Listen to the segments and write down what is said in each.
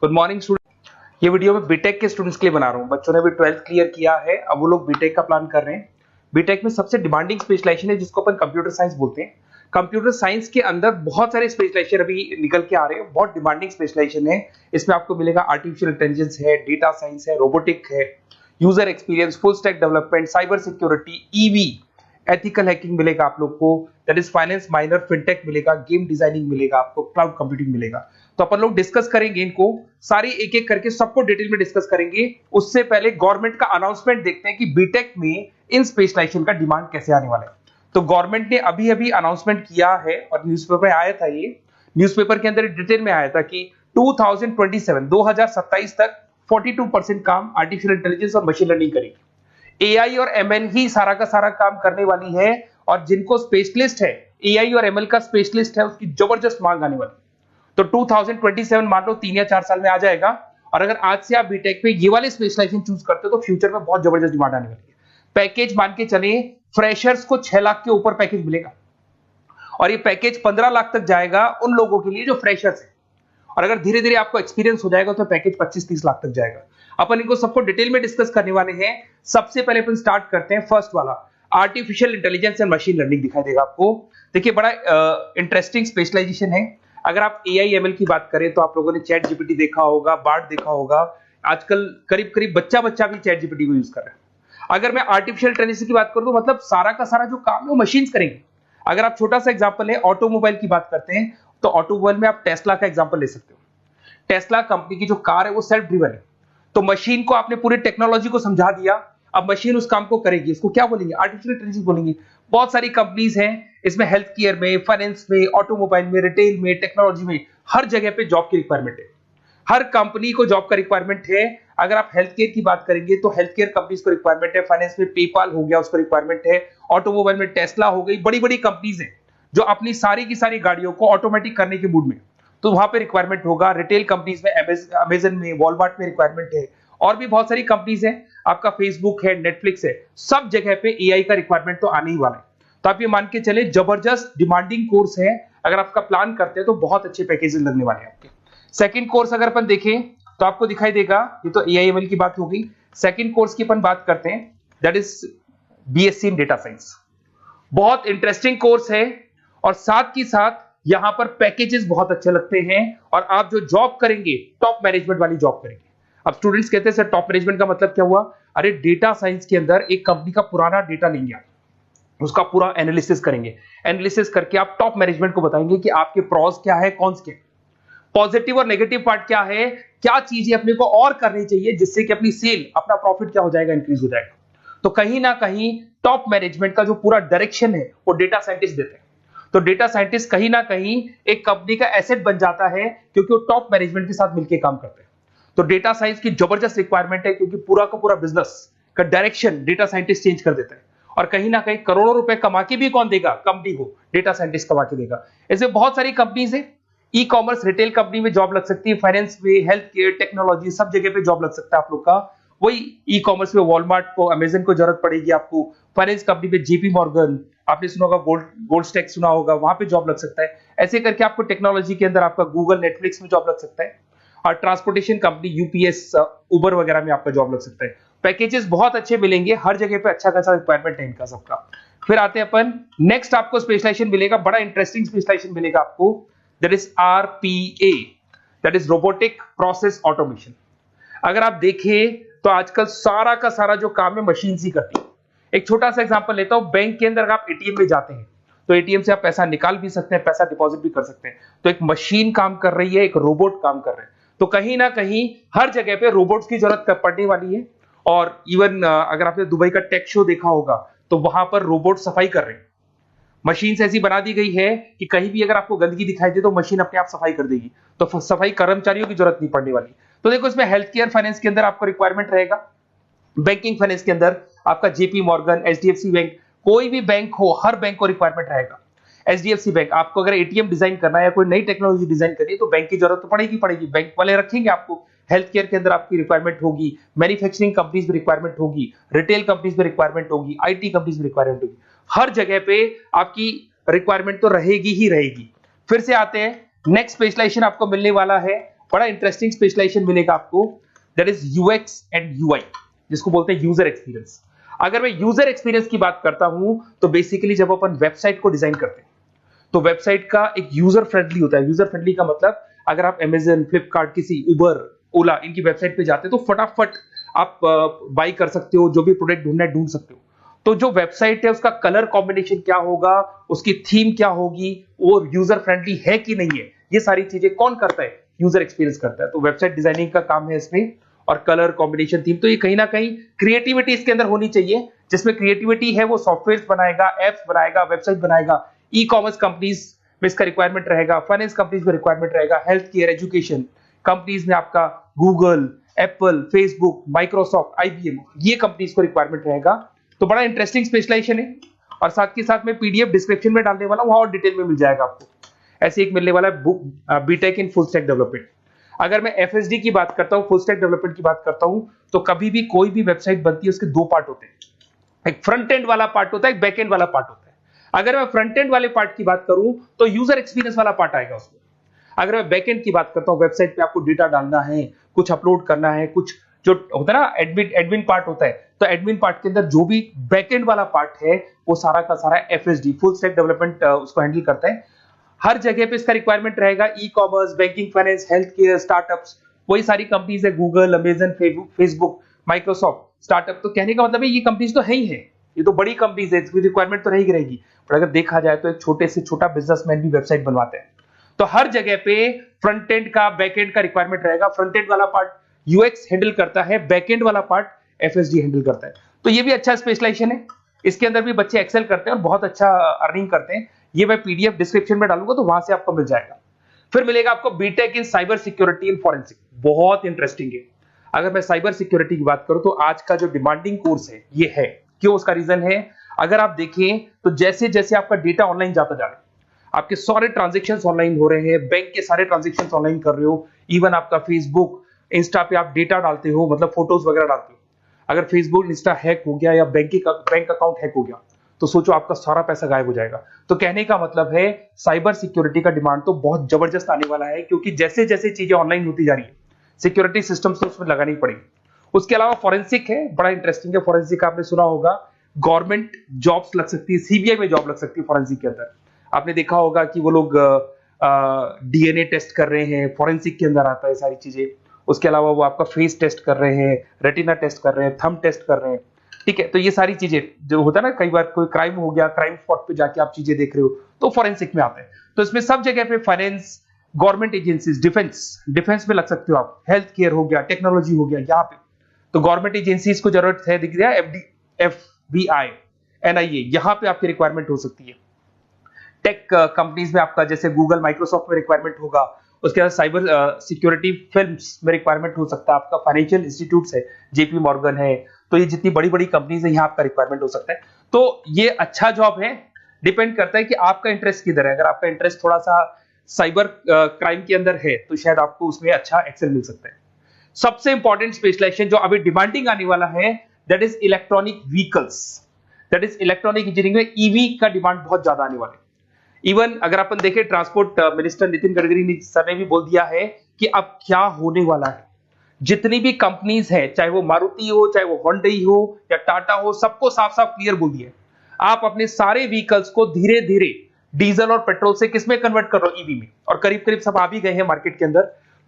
Good morning student. ये video मैं BTech के स्टूडेंट्स के लिए बना रहा हूँ। बच्चों ने भी 12th क्लियर किया है, अब वो लोग बीटेक का प्लान कर रहे हैं। बीटेक में सबसे डिमांडिंग स्पेशलाइजेशन है जिसको अपन कंप्यूटर साइंस बोलते हैं। कंप्यूटर साइंस के अंदर बहुत सारे स्पेशलाइजेशन अभी निकल के आ रहे हैं, बहुत डिमांडिंग स्पेशलाइजेशन है। इसमें आपको मिलेगा आर्टिफिशियल इंटेलिजेंस है, डेटा साइंस है, रोबोटिक है, user experience, full stack development, cyber security, EV, ethical hacking मिलेगा आप लोग को, that is finance minor, fintech मिलेगा, गेम डिजाइनिंग मिलेगा आपको, क्लाउड कंप्यूटिंग मिलेगा। तो अपन लोग डिस्कस करेंगे इनको सारी एक एक करके, सबको डिटेल में डिस्कस करेंगे। उससे पहले गवर्नमेंट का अनाउंसमेंट देखते हैं कि बीटेक में इन स्पेशलाइजेशन का डिमांड कैसे आने वाला है। तो गवर्नमेंट ने अभी अभी अनाउंसमेंट किया है और न्यूज़पेपर में आया था, ये न्यूज़पेपर के अंदर डिटेल में आया था कि 2027 तक 42% काम आर्टिफिशियल इंटेलिजेंस और मशीन लर्निंग करेगी। एआई और एमएल ही सारा का सारा काम करने वाली है, और जिनको स्पेशलिस्ट है, एआई और एमएल का स्पेशलिस्ट है, उसकी जबरदस्त मांग आने वाली है। तो 2027 मान लो 3 या 4 साल में आ जाएगा। और अगर आज से आप बीटेक पे ये वाले स्पेशलाइजेशन चूज करते हो तो फ्यूचर में बहुत जबरदस्त डिमांड आने वाली है। पैकेज मान के चले, फ्रेशर्स को 6 लाख के ऊपर पैकेज मिलेगा, और ये पैकेज 15 लाख तक जाएगा उन लोगों के लिए जो फ्रेशर्स है। और अगर धीरे धीरे आपको एक्सपीरियंस हो जाएगा तो पैकेज 25-30 लाख तक जाएगा। अपन इनको सबको डिटेल में डिस्कस करने वाले हैं। सबसे पहले अपन स्टार्ट करते हैं फर्स्ट वाला, artificial intelligence and machine learning दिखाई देगा आपको। देखिए बड़ा इंटरेस्टिंग स्पेशलाइजेशन है। अगर आप एआई एमएल की बात करें तो आप लोगों ने चैट जीपीटी देखा होगा, बार्ड देखा होगा। आजकल करीब करीब बच्चा भी चैट जीपीटी को यूज कर रहा है। अगर मैं आर्टिफिशियल इंटेलिजेंस की बात करूं तो मतलब सारा का सारा जो काम है वो मशीन्स करेंगे। अगर आप छोटा सा एग्जांपल है, ऑटोमोबाइल की बात करते हैं तो ऑटोमोबाइल में आप टेस्ला का एग्जांपल ले सकते हो। टेस्ला कंपनी की जो कार है वो सेल्फ ड्रिवन है। तो मशीन को आपने पूरी टेक्नोलॉजी को समझा दिया, अब मशीन उस काम को करेगी। इसको क्या बोलेंगे? आर्टिफिशियल इंटेलिजेंस बोलेंगे। बहुत सारी कंपनीज हैं इसमें, हेल्थ केयर में, फाइनेंस में, ऑटोमोबाइल में, रिटेल में, टेक्नोलॉजी में, हर जगह पे जॉब की रिक्वायरमेंट है। हर कंपनी को जॉब का रिक्वायरमेंट है। अगर आप हेल्थ केयर की बात करेंगे तो हेल्थ केयर कंपनीज को रिक्वायरमेंट है, फाइनेंस में पेपाल हो गया उसको रिक्वायरमेंट है, ऑटोमोबाइल में टेस्ला हो गई, बड़ी बड़ी कंपनीज हैं जो अपनी सारी की सारी गाड़ियों को ऑटोमेटिक करने के मूड में, तो वहां पे रिक्वायरमेंट होगा। रिटेल कंपनीज में अमेजन में, वॉलमार्ट में रिक्वायरमेंट है, और भी बहुत सारी कंपनीज हैं, आपका फेसबुक है, नेटफ्लिक्स है, सब जगह पे एआई का रिक्वायरमेंट तो आने ही वाला है। तो आप ये मान के चले जबरदस्त डिमांडिंग कोर्स है। अगर आपका प्लान करते हैं तो बहुत अच्छे पैकेजेस लगने वाले हैं आपके। सेकंड कोर्स अगर अपन देखें तो आपको दिखाई देगा, ये तो एआई एमएल की बात हो गई। सेकंड कोर्स की अपन बात करते हैं, that is BSc in data science. बहुत इंटरेस्टिंग कोर्स है, और साथ ही साथ यहां पर पैकेजेस बहुत अच्छे लगते हैं, और आप जो जॉब करेंगे टॉप मैनेजमेंट वाली जॉब करेंगे। अब स्टूडेंट्स कहते हैं सर टॉप मैनेजमेंट का मतलब क्या हुआ? अरे डेटा साइंस के अंदर एक कंपनी का पुराना डेटा लेंगे आप, उसका पूरा एनालिसिस करेंगे, एनालिसिस करके आप टॉप मैनेजमेंट को बताएंगे कि आपके प्रॉस क्या है, कॉन्स क्या है, पॉजिटिव और नेगेटिव पार्ट क्या है, क्या चीजें अपने को और करनी चाहिए जिससे कि अपनी सेल, अपना प्रॉफिट क्या हो जाएगा, इंक्रीज हो जाएगा। तो कहीं ना कहीं टॉप मैनेजमेंट का जो पूरा डायरेक्शन है वो डेटा साइंटिस्ट देते हैं। तो डेटा साइंटिस्ट कहीं ना कहीं एक कंपनी का एसेट बन जाता है, क्योंकि वो टॉप मैनेजमेंट के साथ मिलकर काम करते हैं। तो डेटा साइंस की जबरदस्त रिक्वायरमेंट है, क्योंकि पूरा का पूरा बिजनेस का डायरेक्शन डेटा साइंटिस्ट चेंज कर देता है। और कहीं ना कहीं करोड़ों रुपए कमा के भी कौन देगा? कंपनी को डेटा साइंटिस्ट कमा के देगा। ऐसे बहुत सारी कंपनीज है, ई कॉमर्स, रिटेल कंपनी में जॉब लग सकती है, फाइनेंस में, हेल्थ केयर, टेक्नोलॉजी, सब जगह पे जॉब लग सकता है आप लोग का। वही ई कॉमर्स में वॉलमार्ट को, अमेजन को जरूरत पड़ेगी आपको। फाइनेंस कंपनी में जेपी मॉर्गन, आपने सुना होगा, गोल्ड स्टैक सुना होगा, वहां पे जॉब लग सकता है। ऐसे करके आपको टेक्नोलॉजी के अंदर आपका गूगल, नेटफ्लिक्स में जॉब लग सकता है। और ट्रांसपोर्टेशन कंपनी, यूपीएस, उबर वगैरह में आपका जॉब लग सकता है। पैकेजेस बहुत अच्छे मिलेंगे, हर जगह पे अच्छा खासा रिक्वायरमेंट है इनका सबका। फिर आते हैं अपन नेक्स्ट, आपको स्पेशलाइजेशन मिलेगा, बड़ा इंटरेस्टिंग स्पेशलाइजेशन मिलेगा आपको, that is RPA, that is robotic process automation. अगर आप देखें तो आजकल सारा का सारा जो काम है मशीन ही करती है। एक छोटा सा एग्जांपल लेता हूं, बैंक के अंदर अगर आप एटीएम में जाते हैं तो एटीएम से आप पैसा निकाल भी सकते हैं, पैसा डिपॉजिट भी कर सकते हैं। तो एक मशीन काम कर रही है, एक रोबोट काम कर रहे हैं। तो कहीं ना कहीं हर जगह पे रोबोट्स की जरूरत पड़ने वाली है। और इवन अगर आपने दुबई का टेक शो देखा होगा तो वहां पर रोबोट सफाई कर रहे हैं। मशीन ऐसी बना दी गई है कि कहीं भी अगर आपको गंदगी दिखाई दे तो मशीन अपने आप सफाई कर देगी, तो सफाई कर्मचारियों की जरूरत नहीं पड़ने वाली। तो देखो इसमें हेल्थ केयर, फाइनेंस के अंदर आपको रिक्वायरमेंट रहेगा, बैंकिंग फाइनेंस के अंदर आपका जेपी मॉर्गन, एचडीएफसी बैंक, कोई भी बैंक हो, हर बैंक को रिक्वायरमेंट रहेगा। एचडीएफसी बैंक, आपको अगर एटीएम डिजाइन करना है या कोई नई टेक्नोलॉजी डिजाइन करनी है तो बैंक की जरूरत तो पड़ेगी, बैंक वाले रखेंगे आपको। हेल्थ केयर के अंदर आपकी रिक्वायरमेंट होगी, मैन्युफैक्चरिंग कंपनीज में रिक्वायरमेंट होगी, रिटेल कंपनीज में रिक्वायरमेंट होगी, आईटी कंपनीज में रिक्वायरमेंट होगी। हर जगह पे आपकी रिक्वायरमेंट तो रहेगी ही रहेगी। फिर से आते हैं, नेक्स्ट स्पेशलाइजेशन आपको मिलने वाला है बड़ा इंटरेस्टिंग स्पेशलाइजेशन मिलेगा आपको, that is UX and UI, जिसको बोलते हैं यूजर एक्सपीरियंस। अगर मैं यूजर एक्सपीरियंस की बात करता हूं तो बेसिकली जब अपन वेबसाइट को डिजाइन करते हैं तो वेबसाइट का एक यूजर फ्रेंडली होता है। यूजर फ्रेंडली का मतलब अगर आप अमेजन, फ्लिपकार्ट, किसी उबर, ओला इनकी वेबसाइट पे जाते हैं तो फटाफट आप बाई कर सकते हो, जो भी प्रोडक्ट ढूंढना है ढूंढ सकते हो। तो जो वेबसाइट है उसका कलर कॉम्बिनेशन क्या होगा, उसकी थीम क्या होगी, वो यूजर फ्रेंडली है कि नहीं है, ये सारी चीजें कौन करता है, यूजर एक्सपीरियंस करता है। तो वेबसाइट डिजाइनिंग का काम है इसमें, और कलर कॉम्बिनेशन, थीम, तो ये कहीं ना कहीं क्रिएटिविटी इसके अंदर होनी चाहिए। जिसमें क्रिएटिविटी है वो सॉफ्टवेयर बनाएगा, एप्स बनाएगा, वेबसाइट बनाएगा। ई कॉमर्स कंपनीज में इसका रिक्वायरमेंट रहेगा, फाइनेंस कंपनीज में रिक्वायरमेंट रहेगा, हेल्थ केयर, एजुकेशन कंपनीज में आपका Google, Apple, Facebook, Microsoft, IBM, ये कंपनीज को रिक्वायरमेंट रहेगा। तो बड़ा इंटरेस्टिंग स्पेशलाइजेशन है, और साथ के साथ में पीडीएफ डिस्क्रिप्शन में डालने वाला हूं, वहां और डिटेल में मिल जाएगा आपको। ऐसे एक मिलने वाला है book, BTech in full stack development. अगर मैं एफएसडी की बात करता हूं, फुल स्टैक डेवलपमेंट की बात करता हूं, तो कभी भी कोई भी वेबसाइट बनती है उसके दो पार्ट होते हैं, एक फ्रंट एंड वाला पार्ट होता है, एक बैक एंड वाला पार्ट होता है। अगर मैं फ्रंट एंड वाले पार्ट की बात करूं तो यूजर एक्सपीरियंस वाला पार्ट आएगा उसमें। अगर मैं बैक एंड की बात करता हूं, वेबसाइट पे आपको डेटा डालना है, कुछ अपलोड करना है, कुछ जो होता है ना एडमिन पार्ट होता है, तो एडमिन पार्ट के अंदर जो भी बैक एंड वाला पार्ट है वो सारा का सारा एफएसडी, फुल स्टैक डेवलपमेंट, उसको हैंडल करता है। हर जगह पे इसका रिक्वायरमेंट रहेगा। E commerce, banking, finance, health care, startups, वही सारी कंपनीज है, Google, Amazon, Facebook, Microsoft, startup. तो कहने का मतलब है ये कंपनीज तो है ही है, ये तो बड़ी कंपनीज है, इसकी रिक्वायरमेंट तो रहेगी रहेगी। पर अगर देखा जाए तो एक छोटे से छोटा बिजनेसमैन भी वेबसाइट बनवाते हैं। तो हर जगह पे फ्रंट एंड का, बैक एंड का रिक्वायरमेंट रहेगा। फ्रंट एंड वाला पार्ट यूएक्स हैंडल करता है, बैक एंड वाला पार्ट एफएसडी हैंडल करता है। तो ये भी अच्छा स्पेशलाइजेशन है, इसके अंदर भी बच्चे एक्सेल करते हैं और बहुत अच्छा अर्निंग करते हैं। ये मैं पीडीएफ डिस्क्रिप्शन में डालूंगा तो वहां से आपको मिल जाएगा। फिर मिलेगा आपको BTech in cyber security and forensic, बहुत इंटरेस्टिंग है। अगर मैं साइबर सिक्योरिटी की बात करूं तो आज का जो डिमांडिंग कोर्स है ये है। क्यों? उसका रीजन है, अगर आप देखें तो जैसे जैसे आपका डेटा ऑनलाइन जाता जा रहा है, आपके सारे ट्रांजेक्शंस ऑनलाइन हो रहे हैं, बैंक के सारे ट्रांजेक्शंस ऑनलाइन कर रहे हो, इवन आपका फेसबुक, इंस्टा पे आप डेटा डालते हो, मतलब फोटोज वगैरह डालते हो। अगर फेसबुक, इंस्टा हैक हो गया या बैंक अकाउंट हैक हो गया तो सोचो आपका सारा पैसा गायब हो जाएगा। तो कहने का मतलब है साइबर सिक्योरिटी का डिमांड तो बहुत जबरदस्त आने वाला है, क्योंकि जैसे जैसे चीजें ऑनलाइन होती जा रही है सिक्योरिटी सिस्टम्स तो उसमें लगानी पड़ेगी। उसके अलावा फॉरेंसिक है, बड़ा इंटरेस्टिंग है। फॉरेंसिक आपने सुना होगा, गवर्नमेंट जॉब्स लग सकती है, सीबीआई में जॉब लग सकती है फॉरेंसिक के अंदर। आपने देखा होगा कि वो लोग डीएनए टेस्ट कर रहे हैं, फॉरेंसिक के अंदर आता है सारी चीजें। उसके अलावा वो आपका फेस टेस्ट कर रहे हैं, रेटिना टेस्ट कर रहे हैं, थंब टेस्ट कर रहे हैं, ठीक है। तो ये सारी चीजें जो होता है ना, कई बार कोई क्राइम हो गया, क्राइम स्पॉट पे जाके आप चीजें देख रहे हो तो फॉरेंसिक में आते हैं। तो इसमें सब जगह पे फाइनेंस, गवर्नमेंट एजेंसीज, डिफेंस में लग सकते हो आप, हेल्थ केयर हो गया, टेक्नोलॉजी हो गया, यहाँ पे तो गवर्नमेंट एजेंसीज को जरूरत है, दिख रहा है, एफबीआई, एनआईए, यहाँ पे आपकी रिक्वायरमेंट हो सकती है। टेक कंपनीज में आपका जैसे गूगल, माइक्रोसॉफ्ट में रिक्वायरमेंट होगा। उसके बाद साइबर सिक्योरिटी फिल्म्स में रिक्वायरमेंट हो सकता है आपका, फाइनेंशियल इंस्टीट्यूट्स है, जेपी मॉर्गन है, तो ये जितनी बड़ी बड़ी कंपनीज है यहाँ आपका रिक्वायरमेंट हो सकता है। तो ये अच्छा जॉब है, डिपेंड करता है कि आपका इंटरेस्ट किधर है। अगर आपका इंटरेस्ट थोड़ा सा साइबर क्राइम के अंदर है तो शायद आपको उसमें अच्छा एक्सेल मिल सकता है। सबसे इंपॉर्टेंट स्पेशलाइजेशन जो अभी डिमांडिंग आने वाला है, that is electronic vehicles, that is electronic engineering में ईवी का डिमांड बहुत ज्यादा आने वाला है। इवन अगर अपन देखें, transport minister Nitin Gadkari sir ने भी बोल दिया है कि अब क्या होने वाला है, जितनी भी कंपनीज है, चाहे वो मारुति हो, चाहे वो होंडई हो या टाटा हो, सबको साफ साफ क्लियर बोल दिया, आप अपने सारे व्हीकल्स को धीरे धीरे डीजल और पेट्रोल से किसमें कन्वर्ट कर रहे हो, ईवी में। और करीब करीब सब आ भी गए हैं मार्केट के अंदर।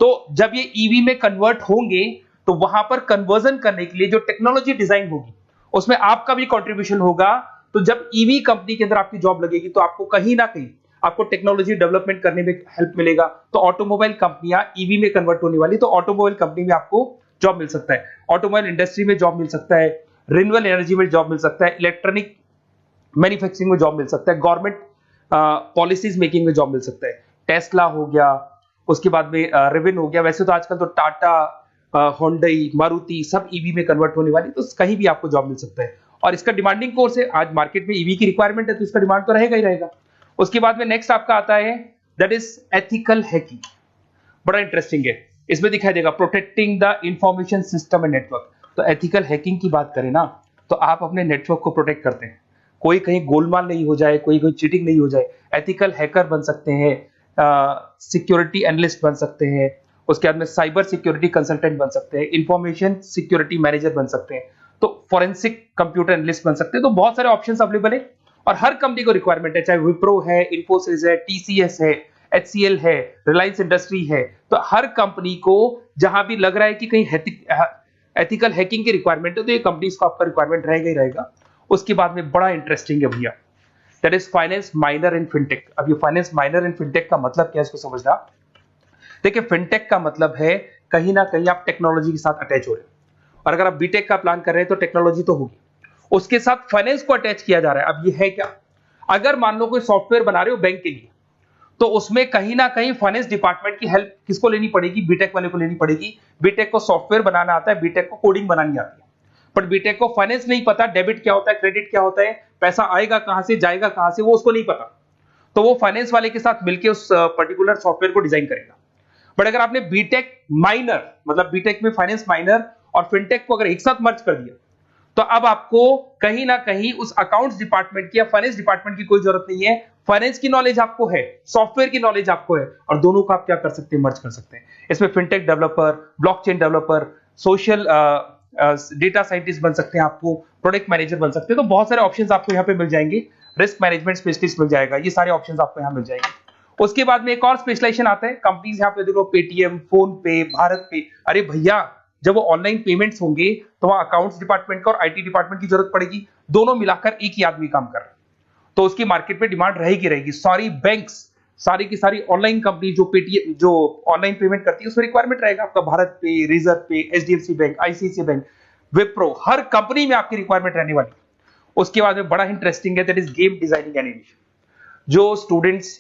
तो जब ये ईवी में कन्वर्ट होंगे तो वहां पर कन्वर्जन करने के लिए जो टेक्नोलॉजी डिजाइन होगी उसमें आपका भी कंट्रीब्यूशन होगा। तो जब ईवी कंपनी के अंदर आपकी जॉब लगेगी तो आपको कहीं ना कहीं आपको टेक्नोलॉजी डेवलपमेंट करने में हेल्प मिलेगा। तो ऑटोमोबाइल कंपनियां ईवी में कन्वर्ट होने वाली, तो ऑटोमोबाइल कंपनी में आपको जॉब मिल सकता है, ऑटोमोबाइल इंडस्ट्री में जॉब मिल सकता है, रिन्यूएबल एनर्जी में जॉब मिल सकता है, इलेक्ट्रॉनिक मैन्युफैक्चरिंग में जॉब मिल सकता है, गवर्नमेंट पॉलिसीज मेकिंग में जॉब मिल सकता है। टेस्ला हो गया, उसके बाद में रिविन हो गया। वैसे तो आजकल तो टाटा, होंडई, मारुति सब ईवी में कन्वर्ट होने वाली, तो कहीं भी आपको जॉब मिल सकता है। और इसका डिमांडिंग कोर्स है, आज मार्केट में ईवी की रिक्वायरमेंट है तो इसका डिमांड तो रहेगा ही रहेगा। उसके बाद में नेक्स्ट आपका आता है, दैट इज एथिकल हैकिंग, बड़ा इंटरेस्टिंग है। इसमें दिखाई देगा protecting the information system and network. तो एथिकल हैकिंग की बात करें ना, तो आप अपने नेटवर्क को प्रोटेक्ट करते हैं, कोई कहीं गोलमाल नहीं हो जाए, कोई चीटिंग नहीं हो जाए। एथिकल हैकर बन सकते हैं, सिक्योरिटी एनालिस्ट बन सकते हैं, उसके बाद में साइबर सिक्योरिटी कंसल्टेंट बन सकते हैं, इंफॉर्मेशन सिक्योरिटी मैनेजर बन सकते हैं, तो फोरेंसिक कंप्यूटर एनालिस्ट बन सकते हैं। तो बहुत सारे ऑप्शंस अवेलेबल है और हर कंपनी को रिक्वायरमेंट है, चाहे विप्रो है, इन्फोसिस है, टीसीएस है, एचसीएल है, रिलायंस इंडस्ट्री है। तो हर कंपनी को जहां भी लग रहा है कि कहीं एथिकल हैकिंग की रिक्वायरमेंट है तो ये कंपनीज को आपका रिक्वायरमेंट रहेगा ही रहेगा। उसके बाद में बड़ा इंटरेस्टिंग है भैया, that is finance minor in fintech. अब ये फाइनेंस माइनर इन फिनटेक का मतलब क्या है इसको समझना। देखिए फिनटेक का मतलब है कहीं ना कहीं आप टेक्नोलॉजी के साथ अटैच हो रहे हैं, और अगर आप बीटेक का प्लान कर रहे हैं तो टेक्नोलॉजी तो होगी, उसके साथ फाइनेंस को अटैच किया जा रहा है। अब ये है क्या, अगर मान लो कोई सॉफ्टवेयर बना रहे हो बैंक के लिए, तो उसमें कहीं ना कहीं फाइनेंस डिपार्टमेंट की हेल्प किसको लेनी पड़ेगी, बीटेक वाले को लेनी पड़ेगी। बीटेक को सॉफ्टवेयर बनाना आता है, बीटेक को कोडिंग बनानी आती है, बट बीटेक को फाइनेंस नहीं पता, डेबिट क्या होता है, क्रेडिट क्या होता है, पैसा आएगा कहां से जाएगा कहां से, वो उसको नहीं पता। तो वो फाइनेंस वाले के साथ मिलकर उस पर्टिकुलर सॉफ्टवेयर को डिजाइन करेगा। बट अगर आपने बीटेक माइनर मतलब बीटेक में फाइनेंस माइनर और फिनटेक को अगर एक साथ मर्ज कर दिया, तो अब आपको कहीं ना कहीं उस अकाउंट्स डिपार्टमेंट की या फाइनेंस डिपार्टमेंट की कोई जरूरत नहीं है। फाइनेंस की नॉलेज आपको है, सॉफ्टवेयर की नॉलेज आपको है, और दोनों को आप क्या कर सकते हैं, मर्ज कर सकते हैं। इसमें fintech developer, blockchain developer, social data scientist बन सकते हैं, आपको प्रोडक्ट मैनेजर बन सकते हैं। तो बहुत सारे ऑप्शंस आपको यहाँ पे मिल जाएंगे, रिस्क मैनेजमेंट स्पेशलिस्ट मिल जाएगा, ये सारे ऑप्शंस आपको यहाँ मिल जाएंगे। उसके बाद में एक और स्पेशलाइजेशन आता है, कंपनीज यहाँ पे देखो पेटीएम, फोन पे, भारत पे। अरे भैया जब वो ऑनलाइन पेमेंट्स होंगे तो वहां अकाउंट्स डिपार्टमेंट का और आईटी डिपार्टमेंट की जरूरत पड़ेगी, दोनों मिलाकर एक ही आदमी काम कर रहा है, तो उसकी मार्केट में डिमांड रहेगी रहेगी। सारी बैंक्स, सारी की सारी ऑनलाइन कंपनी जो पेटीएम जो ऑनलाइन पेमेंट करती है उसमें रिक्वायरमेंट रहेगा आपका, भारत पे, रिजर्व पे, HDFC bank, ICICI bank, Wipro, हर कंपनी में आपकी रिक्वायरमेंट रहने वाली है। उसके बाद में बड़ा इंटरेस्टिंग है, that is game designing animation. जो स्टूडेंट्स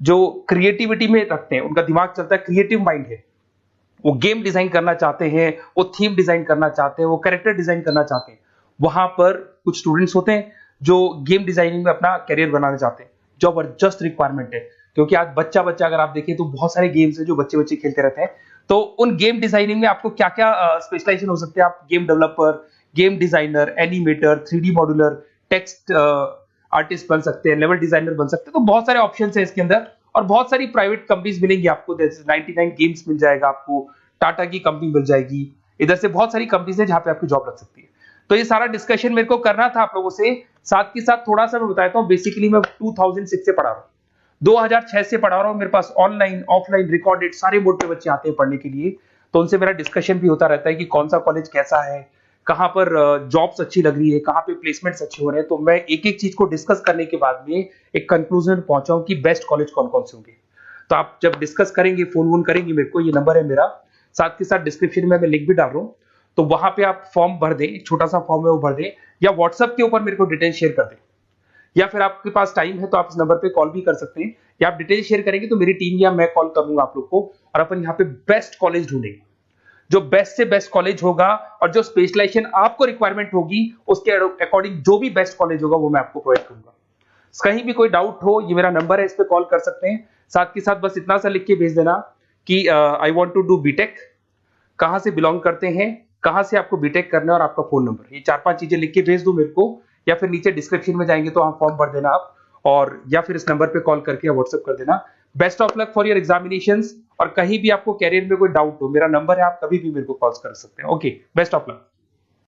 जो क्रिएटिविटी में रखते हैं, उनका दिमाग चलता है, क्रिएटिव माइंड है, वो गेम डिजाइन करना चाहते हैं, वो थीम डिजाइन करना चाहते हैं, वो कैरेक्टर डिजाइन करना चाहते हैं, वहां पर कुछ स्टूडेंट्स होते हैं जो गेम डिजाइनिंग में अपना करियर बनाना चाहते हैं। जबरदस्त रिक्वायरमेंट है, क्योंकि आज बच्चा बच्चा अगर आप देखें तो बहुत सारे गेम्स हैं जो बच्चे बच्चे खेलते रहते हैं। तो उन गेम डिजाइनिंग में आपको क्या क्या स्पेशलाइजेशन हो सकते हैं, आप game developer, game designer, animator, 3D modular, text artist बन सकते हैं, लेवल डिजाइनर बन सकते हैं। तो बहुत सारे ऑप्शंस हैं इसके अंदर, और बहुत सारी प्राइवेट कंपनीज मिलेंगी आपको, जैसे 99 गेम्स मिल जाएगा आपको, टाटा की कंपनी मिल जाएगी, इधर से बहुत सारी कंपनीज है जहां पे आपकी जॉब लग सकती है। तो ये सारा डिस्कशन मेरे को करना था आप लोगों से, साथ के साथ थोड़ा सा मैं बताता हूँ। बेसिकली मैं 2006 से पढ़ा रहा हूँ, 2006 से पढ़ा रहा हूँ। मेरे पास ऑनलाइन ऑफलाइन रिकॉर्डेड सारे बोर्ड पे बच्चे आते हैं पढ़ने के लिए, तो उनसे मेरा डिस्कशन भी होता रहता है कि कौन सा कॉलेज कैसा है, कहाँ पर जॉब्स अच्छी लग रही है, कहाँ पे प्लेसमेंट्स अच्छे हो रहे हैं। तो मैं एक एक चीज को डिस्कस करने के बाद में एक कंक्लूजन पहुंचा हूं कि बेस्ट कॉलेज कौन कौन से होंगे। तो आप जब डिस्कस करेंगे, फोन वोन करेंगे मेरे को, ये नंबर है मेरा, साथ के साथ डिस्क्रिप्शन में मैं लिंक भी डाल रहा हूँ, तो वहां पे आप फॉर्म भर दें, एक छोटा सा फॉर्म है वो भर दें, या व्हाट्सएप के ऊपर मेरे को डिटेल शेयर कर दें, या फिर आपके पास टाइम है तो आप इस नंबर पे कॉल भी कर सकते हैं, या आप डिटेल शेयर करेंगे तो मेरी टीम या मैं कॉल करूंगा आप लोग को, और अपन यहाँ पे बेस्ट कॉलेज ढूंढेंगे। जो बेस्ट से बेस्ट कॉलेज होगा और जो स्पेशलाइजेशन आपको रिक्वायरमेंट होगी उसके अकॉर्डिंग जो भी बेस्ट कॉलेज होगा वो मैं आपको प्रोवाइड करूंगा। कहीं भी कोई डाउट हो, ये मेरा नंबर है, इस पे कॉल कर सकते हैं। साथ के साथ बस इतना सा लिख के भेज देना कि I want to do BTech, कहां से बिलोंग करते हैं, कहां से आपको बीटेक करना है, और आपका फोन नंबर, ये 4-5 चीजें लिख के भेज दो मेरे को, या फिर नीचे डिस्क्रिप्शन में जाएंगे तो आप फॉर्म भर देना आप, और या फिर इस नंबर पे कॉल करके या व्हाट्सएप कर देना। Best of luck for your examinations, और कहीं भी आपको कैरियर में कोई डाउट हो, मेरा नंबर है, आप कभी भी मेरे को कॉल कर सकते हैं। Okay, best of luck.